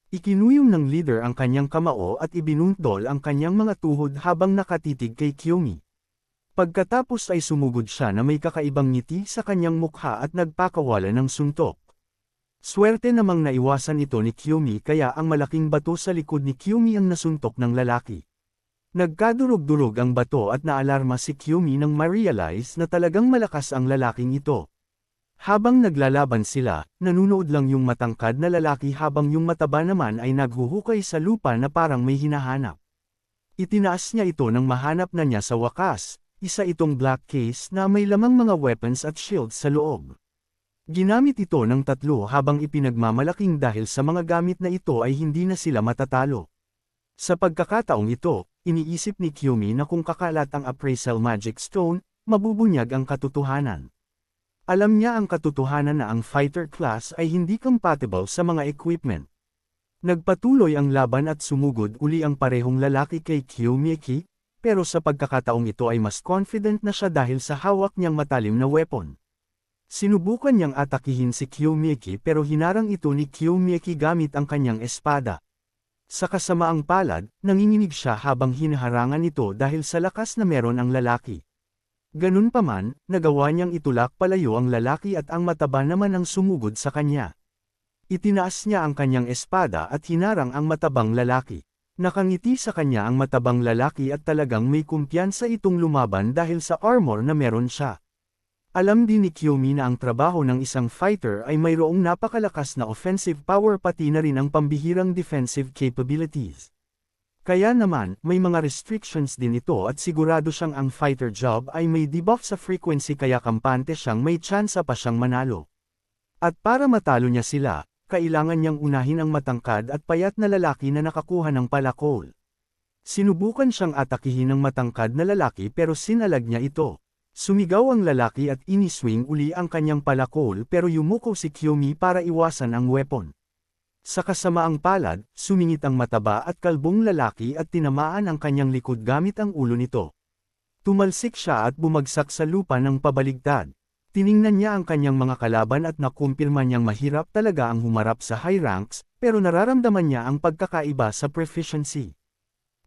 Ikinuyong ng leader ang kanyang kamao at ibinuntol ang kanyang mga tuhod habang nakatitig kay Kiyomi. Pagkatapos ay sumugod siya na may kakaibang ngiti sa kanyang mukha at nagpakawala ng suntok. Swerte namang naiwasan ito ni Kiyomi kaya ang malaking bato sa likod ni Kiyomi ang nasuntok ng lalaki. Nagkadurog-durog ang bato at naalarma si Kiyomi nang ma-realize na talagang malakas ang lalaking ito. Habang naglalaban sila, nanunood lang yung matangkad na lalaki habang yung mataba naman ay naghuhukay sa lupa na parang may hinahanap. Itinaas niya ito nang mahanap na niya sa wakas, isa itong black case na may lamang mga weapons at shields sa loob. Ginamit ito ng tatlo habang ipinagmamalaking dahil sa mga gamit na ito ay hindi na sila matatalo. Sa pagkakataong ito, iniisip ni Kiyomi na kung kakalat ang appraisal magic stone, mabubunyag ang katotohanan. Alam niya ang katotohanan na ang fighter class ay hindi compatible sa mga equipment. Nagpatuloy ang laban at sumugod uli ang parehong lalaki kay Kiyomi, pero sa pagkakataong ito ay mas confident na siya dahil sa hawak niyang matalim na weapon. Sinubukan niyang atakihin si Kiyomi pero hinarang ito ni Kiyomi gamit ang kanyang espada. Sa kasamaang palad, nanginginig siya habang hinaharangan ito dahil sa lakas na meron ang lalaki. Ganunpaman, nagawa niyang itulak palayo ang lalaki at ang mataba naman ang sumugod sa kanya. Itinaas niya ang kanyang espada at hinarang ang matabang lalaki. Nakangiti sa kanya ang matabang lalaki at talagang may kumpiyansa itong lumaban dahil sa armor na meron siya. Alam din ni Kiyomi na ang trabaho ng isang fighter ay mayroong napakalakas na offensive power pati na rin ang pambihirang defensive capabilities. Kaya naman, may mga restrictions din ito at sigurado siyang ang fighter job ay may debuff sa frequency kaya kampante siyang may tsansa pa siyang manalo. At para matalo niya sila, kailangan niyang unahin ang matangkad at payat na lalaki na nakakuha ng palakol. Sinubukan siyang atakihin ng matangkad na lalaki pero sinalag niya ito. Sumigaw ang lalaki at iniswing uli ang kanyang palakol pero yumuko si Kiyomi para iwasan ang weapon. Sa kasamaang palad, sumingit ang mataba at kalbong lalaki at tinamaan ang kanyang likod gamit ang ulo nito. Tumalsik siya at bumagsak sa lupa ng pabaligtad. Tiningnan niya ang kanyang mga kalaban at nakumpirma niyang mahirap talaga ang humarap sa high ranks, pero nararamdaman niya ang pagkakaiba sa proficiency.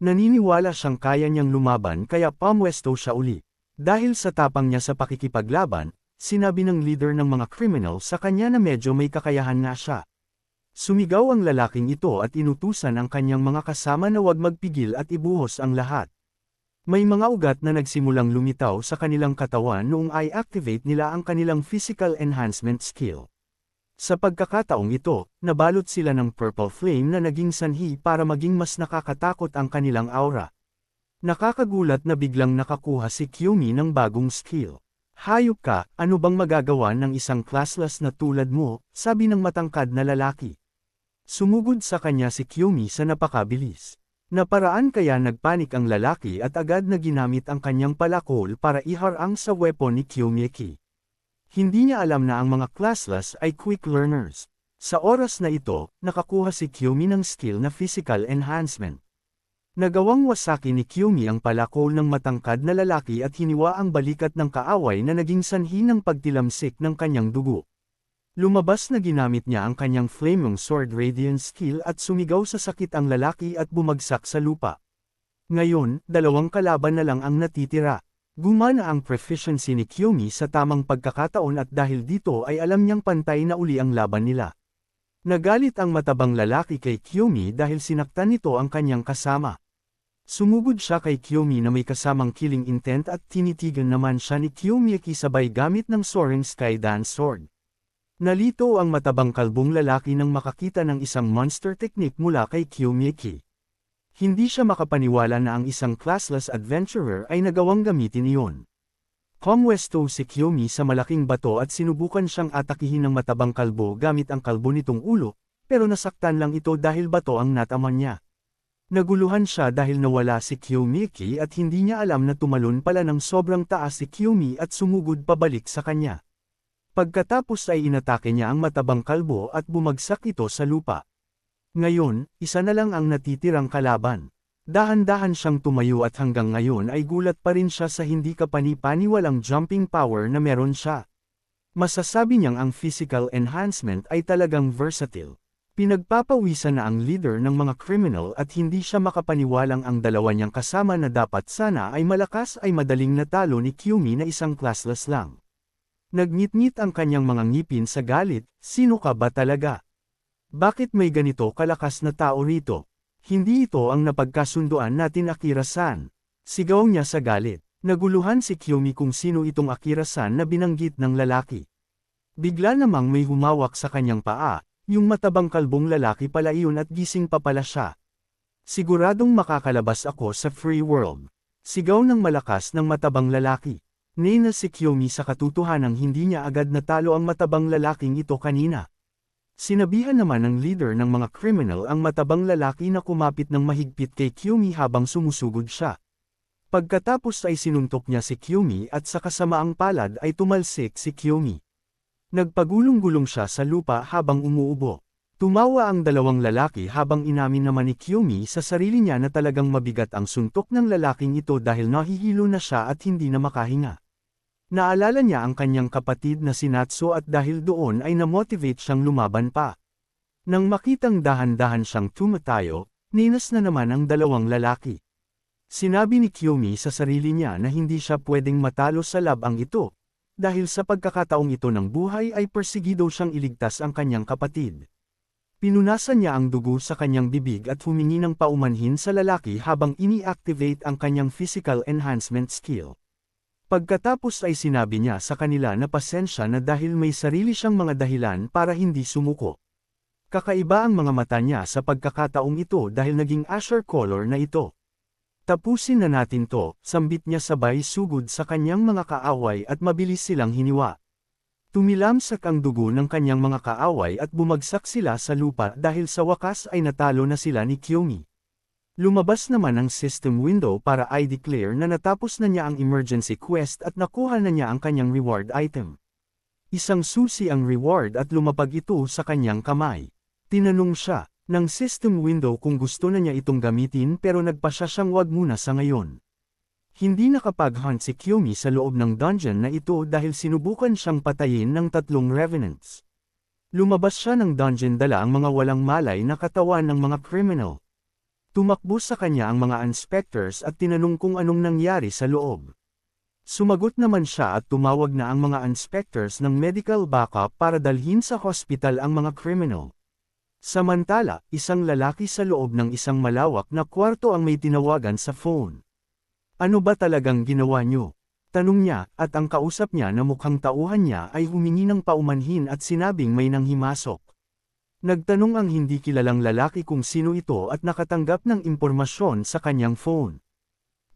Naniniwala siyang kaya niyang lumaban kaya pumwesto siya uli. Dahil sa tapang niya sa pakikipaglaban, sinabi ng leader ng mga criminal sa kanya na medyo may kakayahan nga siya. Sumigaw ang lalaking ito at inutusan ang kanyang mga kasama na huwag magpigil at ibuhos ang lahat. May mga ugat na nagsimulang lumitaw sa kanilang katawan noong i-activate nila ang kanilang physical enhancement skill. Sa pagkakataong ito, nabalot sila ng purple flame na naging sanhi para maging mas nakakatakot ang kanilang aura. Nakakagulat na biglang nakakuha si Kiyomi ng bagong skill. Hayop ka, ano bang magagawa ng isang classless na tulad mo, sabi ng matangkad na lalaki. Sumugod sa kanya si Kiyomi sa napakabilis. Naparaan kaya nagpanik ang lalaki at agad na ginamit ang kanyang palakol para iharang sa weapon ni Kiyomi. Hindi niya alam na ang mga classless ay quick learners. Sa oras na ito, nakakuha si Kiyomi ng skill na physical enhancement. Nagawang wasaki ni Kiyomi ang palakol ng matangkad na lalaki at hiniwa ang balikat ng kaaway na naging sanhi ng pagtilamsik ng kanyang dugo. Lumabas na ginamit niya ang kanyang flaming sword radiance skill at sumigaw sa sakit ang lalaki at bumagsak sa lupa. Ngayon, dalawang kalaban na lang ang natitira. Gumana ang proficiency ni Kiyomi sa tamang pagkakataon at dahil dito ay alam niyang pantay na uli ang laban nila. Nagalit ang matabang lalaki kay Kiyomi dahil sinaktan nito ang kanyang kasama. Sumugod siya kay Kiyomi na may kasamang killing intent at tinitigan naman siya ni Kiyomi sabay gamit ng soaring sky dance sword. Nalito ang matabang kalbong lalaki nang makakita ng isang monster technique mula kay Kiyomi. Hindi siya makapaniwala na ang isang classless adventurer ay nagawang gamitin iyon. Pumwesto si Kiyomi sa malaking bato at sinubukan siyang atakihin ng matabang kalbo gamit ang kalbo nitong ulo, pero nasaktan lang ito dahil bato ang nataman niya. Naguluhan siya dahil nawala si Kiyomi at hindi niya alam na tumalon pala ng sobrang taas si Kiyomi at sumugod pabalik sa kanya. Pagkatapos ay inatake niya ang matabang kalbo at bumagsak ito sa lupa. Ngayon, isa na lang ang natitirang kalaban. Dahan-dahan siyang tumayo at hanggang ngayon ay gulat pa rin siya sa hindi kapani-paniwalang jumping power na meron siya. Masasabi niyang ang physical enhancement ay talagang versatile. Pinagpapawisan na ang leader ng mga criminal at hindi siya makapaniwalang ang dalawa niyang kasama na dapat sana ay malakas ay madaling natalo ni Kyumi na isang classless lang. Nagngit-ngit ang kanyang mga ngipin sa galit, sino ka ba talaga? Bakit may ganito kalakas na tao rito? Hindi ito ang napagkasunduan natin Akira-san. Sigaw niya sa galit. Naguluhan si Kyumi kung sino itong Akira-san na binanggit ng lalaki. Bigla namang may humawak sa kanyang paa, yung matabang kalbong lalaki pala iyon at gising pa pala siya. Siguradong makakalabas ako sa free world. Sigaw ng malakas ng matabang lalaki. Nena si Kyumi sa katotohanang hindi niya agad natalo ang matabang lalaking ito kanina. Sinabihan naman ng leader ng mga criminal ang matabang lalaki na kumapit ng mahigpit kay Kyumi habang sumusugod siya. Pagkatapos ay sinuntok niya si Kyumi at sa kasamaang palad ay tumalsik si Kyumi. Nagpagulong-gulong siya sa lupa habang umuubo. Tumawa ang dalawang lalaki habang inamin naman ni Kyumi sa sarili niya na talagang mabigat ang suntok ng lalaking ito dahil nahihilo na siya at hindi na makahinga. Naalala niya ang kanyang kapatid na si Natsu at dahil doon ay namotivate siyang lumaban pa. Nang makitang dahan-dahan siyang tumatayo, ninas na naman ang dalawang lalaki. Sinabi ni Kyumi sa sarili niya na hindi siya pwedeng matalo sa labang ito, dahil sa pagkakataong ito ng buhay ay persigido siyang iligtas ang kanyang kapatid. Pinunasan niya ang dugo sa kanyang bibig at humingi ng paumanhin sa lalaki habang ini-activate ang kanyang physical enhancement skill. Pagkatapos ay sinabi niya sa kanila na pasensya na dahil may sarili siyang mga dahilan para hindi sumuko. Kakaiba ang mga mata niya sa pagkakataong ito dahil naging azure color na ito. Tapusin na natin to, sambit niya sabay sugod sa kanyang mga kaaway at mabilis silang hiniwa. Tumilamsak ang dugo ng kanyang mga kaaway at bumagsak sila sa lupa dahil sa wakas ay natalo na sila ni Kyumi. Lumabas naman ang system window para i-declare na natapos na niya ang emergency quest at nakuha na niya ang kanyang reward item. Isang susi ang reward at lumapag ito sa kanyang kamay. Tinanong siya ng system window kung gusto na niya itong gamitin pero nagpasya siyang wag muna sa ngayon. Hindi nakapag-hunt si Kyumi sa loob ng dungeon na ito dahil sinubukan siyang patayin ng 3 revenants. Lumabas siya ng dungeon dala ang mga walang malay na katawan ng mga criminal. Tumakbo sa kanya ang mga inspectors at tinanong kung anong nangyari sa loob. Sumagot naman siya at tumawag na ang mga inspectors ng medical backup para dalhin sa hospital ang mga criminal. Samantala, isang lalaki sa loob ng isang malawak na kwarto ang may tinawagan sa phone. Ano ba talagang ginawa niyo? Tanong niya, at ang kausap niya na mukhang tauhan niya ay humingi ng paumanhin at sinabing may nanghimasok. Nagtanong ang hindi kilalang lalaki kung sino ito at nakatanggap ng impormasyon sa kanyang phone.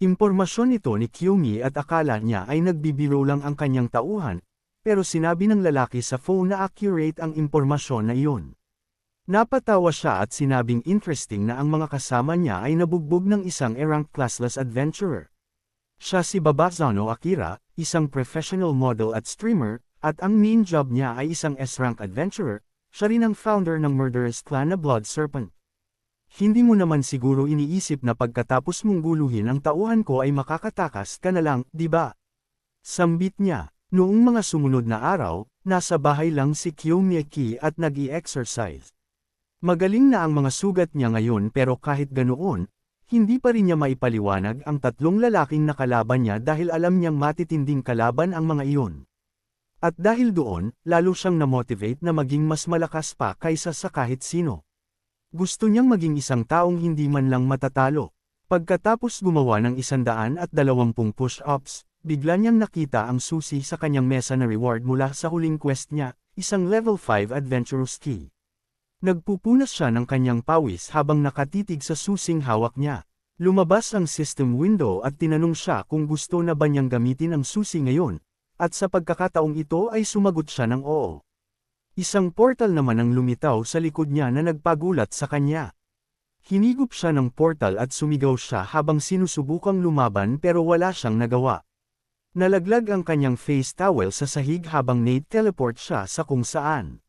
Impormasyon ito ni Kyumi at akala niya ay nagbibiro lang ang kanyang tauhan, pero sinabi ng lalaki sa phone na accurate ang impormasyon na iyon. Napatawa siya at sinabing interesting na ang mga kasama niya ay nabugbog ng isang E-rank classless adventurer. Siya si Babazano Akira, isang professional model at streamer, at ang main job niya ay isang S-rank adventurer, siya rin ang founder ng murderous clan na Blood Serpent. Hindi mo naman siguro iniisip na pagkatapos mong guluhin ang tauhan ko ay makakatakas ka na lang, di ba? Sambit niya. Noong mga sumunod na araw, nasa bahay lang si Kyumi at nag-i-exercise. Magaling na ang mga sugat niya ngayon pero kahit ganoon, hindi pa rin niya maipaliwanag ang 3 lalaking nakalaban niya dahil alam niyang matitinding kalaban ang mga iyon. At dahil doon, lalo siyang namotivate na maging mas malakas pa kaysa sa kahit sino. Gusto niyang maging isang taong hindi man lang matatalo. Pagkatapos gumawa ng 120 push-ups, bigla niyang nakita ang susi sa kanyang mesa na reward mula sa huling quest niya, isang level 5 adventurous key. Nagpupunas siya ng kanyang pawis habang nakatitig sa susing hawak niya. Lumabas ang system window at tinanong siya kung gusto na ba niyang gamitin ang susi ngayon, at sa pagkakataong ito ay sumagot siya ng oo. Isang portal naman ang lumitaw sa likod niya na nagpagulat sa kanya. Hinigop siya ng portal at sumigaw siya habang sinusubukang lumaban pero wala siyang nagawa. Nalaglag ang kanyang face towel sa sahig habang nate-teleport siya sa kung saan.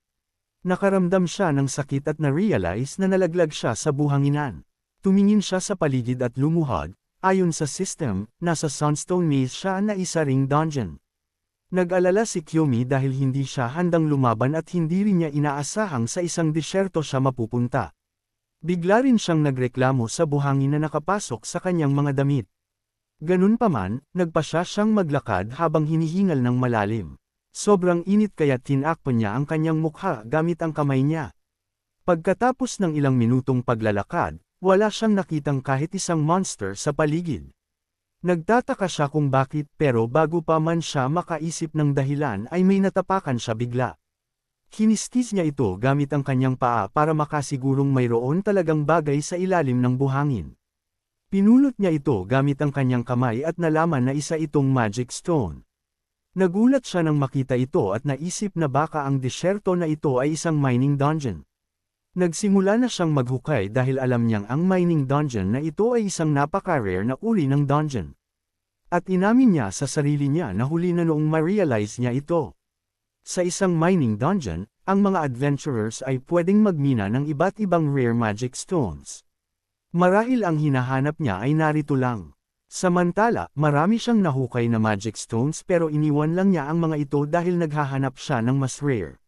Nakaramdam siya ng sakit at na-realize na nalaglag siya sa buhanginan. Tumingin siya sa paligid at lumuhod, ayon sa system, nasa Sunstone Maze siya na isa ring dungeon. Nag-alala si Kiyomi dahil hindi siya handang lumaban at hindi rin niya inaasahang sa isang disyerto siya mapupunta. Bigla rin siyang nagreklamo sa buhangin na nakapasok sa kanyang mga damit. Ganun pa man, nagpasya siyang maglakad habang hinihingal ng malalim. Sobrang init kaya tinakpan niya ang kanyang mukha gamit ang kamay niya. Pagkatapos ng ilang minutong paglalakad, wala siyang nakitang kahit isang monster sa paligid. Nagtataka siya kung bakit pero bago pa man siya makaisip ng dahilan ay may natapakan siya bigla. Kinistis niya ito gamit ang kanyang paa para makasigurong mayroon talagang bagay sa ilalim ng buhangin. Pinulot niya ito gamit ang kanyang kamay at nalaman na isa itong magic stone. Nagulat siya nang makita ito at naisip na baka ang disyerto na ito ay isang mining dungeon. Nagsimula na siyang maghukay dahil alam niyang ang mining dungeon na ito ay isang napaka-rare na uri ng dungeon. At inamin niya sa sarili niya na huli na noong ma-realize niya ito. Sa isang mining dungeon, ang mga adventurers ay pwedeng magmina ng iba't ibang rare magic stones. Marahil ang hinahanap niya ay narito lang. Samantala, marami siyang nahukay na magic stones pero iniwan lang niya ang mga ito dahil naghahanap siya ng mas rare.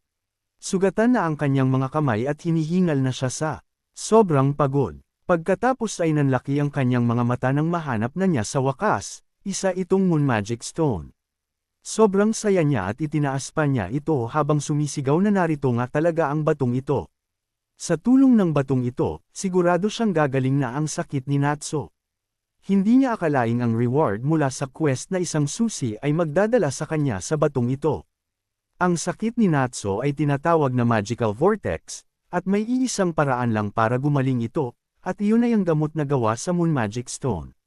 Sugatan na ang kanyang mga kamay at hinihingal na siya sa sobrang pagod. Pagkatapos ay nanlaki ang kanyang mga mata nang mahanap na niya sa wakas, isa itong moon magic stone. Sobrang saya niya at itinaas pa niya ito habang sumisigaw na narito nga talaga ang batong ito. Sa tulong ng batong ito, sigurado siyang gagaling na ang sakit ni Natsu. Hindi niya akalaing ang reward mula sa quest na isang susi ay magdadala sa kanya sa batong ito. Ang sakit ni Natsu ay tinatawag na magical vortex, at may iisang paraan lang para gumaling ito, at iyon ay ang gamot na gawa sa moon magic stone.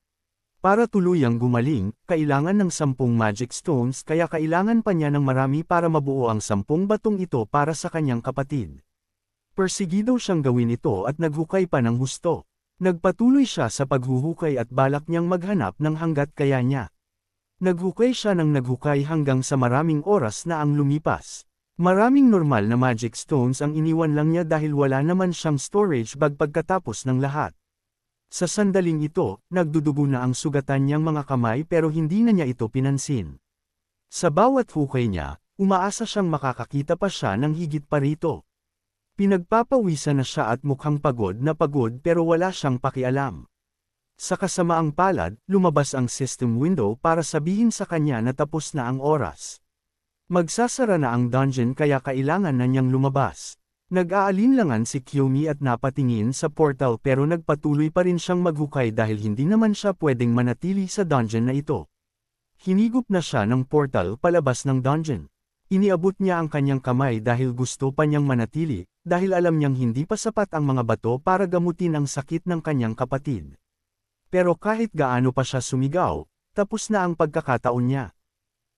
Para tuluyang gumaling, kailangan ng 10 magic stones kaya kailangan pa niya ng marami para mabuo ang 10 batong ito para sa kanyang kapatid. Persigido siyang gawin ito at naghukay pa ng husto. Nagpatuloy siya sa paghuhukay at balak niyang maghanap ng hanggat kaya niya. Naghukay siya ng naghukay hanggang sa maraming oras na ang lumipas. Maraming normal na magic stones ang iniwan lang niya dahil wala naman siyang storage bag pagkatapos ng lahat. Sa sandaling ito, nagdudugo na ang sugatan niyang mga kamay pero hindi na niya ito pinansin. Sa bawat hukay niya, umaasa siyang makakakita pa siya ng higit pa rito. Pinagpapawisan na siya at mukhang pagod na pagod pero wala siyang pakialam. Sa kasamaang palad, lumabas ang system window para sabihin sa kanya na tapos na ang oras. Magsasara na ang dungeon kaya kailangan na niyang lumabas. Nag-aalinlangan si Kiyomi at napatingin sa portal pero nagpatuloy pa rin siyang maghukay dahil hindi naman siya pwedeng manatili sa dungeon na ito. Hinigup na siya ng portal palabas ng dungeon. Iniabot niya ang kanyang kamay dahil gusto pa niyang manatili, dahil alam niyang hindi pa sapat ang mga bato para gamutin ang sakit ng kanyang kapatid. Pero kahit gaano pa siya sumigaw, tapos na ang pagkakataon niya.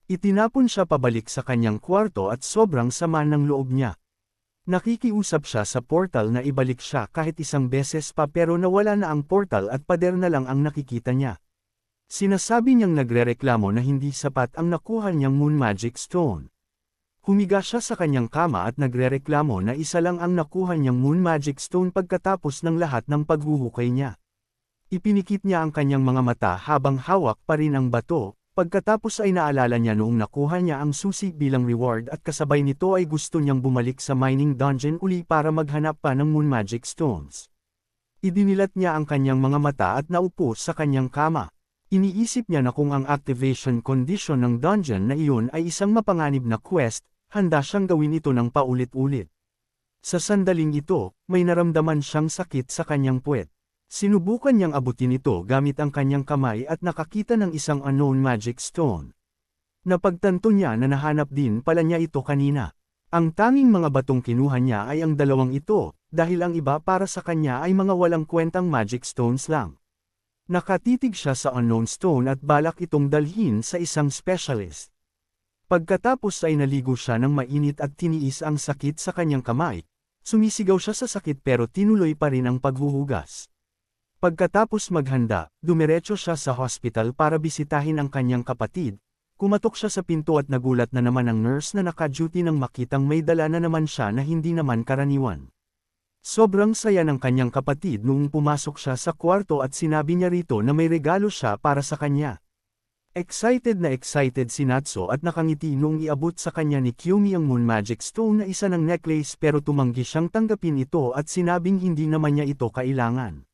Itinapon siya pabalik sa kanyang kwarto at sobrang sama ng loob niya. Nakikiusap siya sa portal na ibalik siya kahit isang beses pa pero nawala na ang portal at pader na lang ang nakikita niya. Sinasabi niyang nagrereklamo na hindi sapat ang nakuha niyang moon magic stone. Humiga siya sa kanyang kama at nagrereklamo na isa lang ang nakuha niyang moon magic stone pagkatapos ng lahat ng paghuhukay niya. Ipinikit niya ang kanyang mga mata habang hawak pa rin ang bato. Pagkatapos ay naalala niya noong nakuha niya ang susi bilang reward at kasabay nito ay gusto niyang bumalik sa mining dungeon uli para maghanap pa ng moon magic stones. Idinilat niya ang kanyang mga mata at naupo sa kanyang kama. Iniisip niya na kung ang activation condition ng dungeon na iyon ay isang mapanganib na quest, handa siyang gawin ito ng paulit-ulit. Sa sandaling ito, may naramdaman siyang sakit sa kanyang puwet. Sinubukan niyang abutin ito gamit ang kanyang kamay at nakakita ng isang unknown magic stone. Napagtanto niya na nahanap din pala niya ito kanina. Ang tanging mga batong kinuha niya ay ang dalawang ito, dahil ang iba para sa kanya ay mga walang kwentang magic stones lang. Nakatitig siya sa unknown stone at balak itong dalhin sa isang specialist. Pagkatapos ay naligo siya ng mainit at tiniis ang sakit sa kanyang kamay. Sumisigaw siya sa sakit pero tinuloy pa rin ang paghuhugas. Pagkatapos maghanda, dumiretso siya sa hospital para bisitahin ang kanyang kapatid. Kumatok siya sa pinto at nagulat na naman ang nurse na naka-duty nang makitang may dala na naman siya na hindi naman karaniwan. Sobrang saya ng kanyang kapatid noong pumasok siya sa kwarto at sinabi niya rito na may regalo siya para sa kanya. Excited si Natsu at nakangiti noong iabot sa kanya ni Kyumi ang Moon Magic Stone na isa ng necklace pero tumanggi siyang tanggapin ito at sinabing hindi naman niya ito kailangan.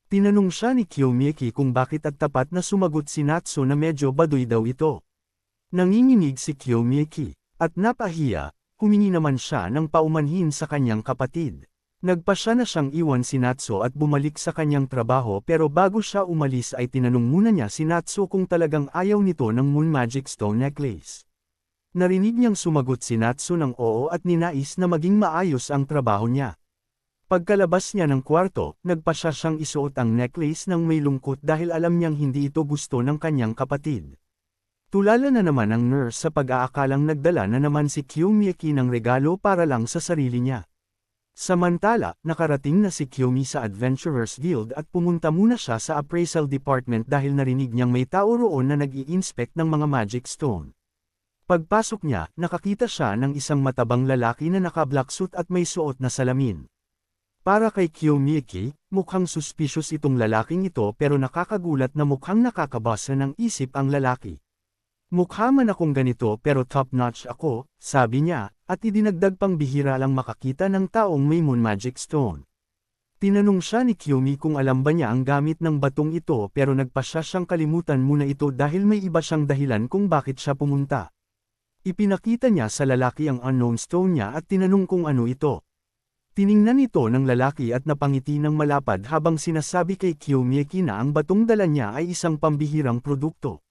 Tinanong siya ni Kyumiki kung bakit at tapat na sumagot si Natsu na medyo baduy daw ito. Nanginginig si Kyumiki, at napahiya, humingi naman siya ng paumanhin sa kanyang kapatid. Nagpasya na siyang iwan si Natsu at bumalik sa kanyang trabaho pero bago siya umalis ay tinanong muna niya si Natsu kung talagang ayaw nito ng Moon Magic Stone Necklace. Narinig niyang sumagot si Natsu ng oo at ninais na maging maayos ang trabaho niya. Pagkalabas niya ng kwarto, nagpasya siyang isuot ang necklace ng may lungkot dahil alam niyang hindi ito gusto ng kanyang kapatid. Tulala na naman ang nurse sa pag-aakalang nagdala na naman si Kyumiki ng regalo para lang sa sarili niya. Samantala, nakarating na si Kyumi sa Adventurers Guild at pumunta muna siya sa appraisal department dahil narinig niyang may tao roon na nag-i-inspect ng mga magic stone. Pagpasok niya, nakakita siya ng isang matabang lalaki na naka-black suit at may suot na salamin. Para kay Kyumiki, mukhang suspicious itong lalaking ito pero nakakagulat na mukhang nakakabasa ng isip ang lalaki. Mukha man akong ganito pero top-notch ako, sabi niya, at idinagdag pang bihira lang makakita ng taong may Moon Magic Stone. Tinanong siya ni Kyumi kung alam ba niya ang gamit ng batong ito pero nagpasya siyang kalimutan muna ito dahil may iba siyang dahilan kung bakit siya pumunta. Ipinakita niya sa lalaki ang unknown stone niya at tinanong kung ano ito. Tiningnan ito ng lalaki at napangiti ng malapad habang sinasabi kay Kyumiki na ang batong dala niya ay isang pambihirang produkto.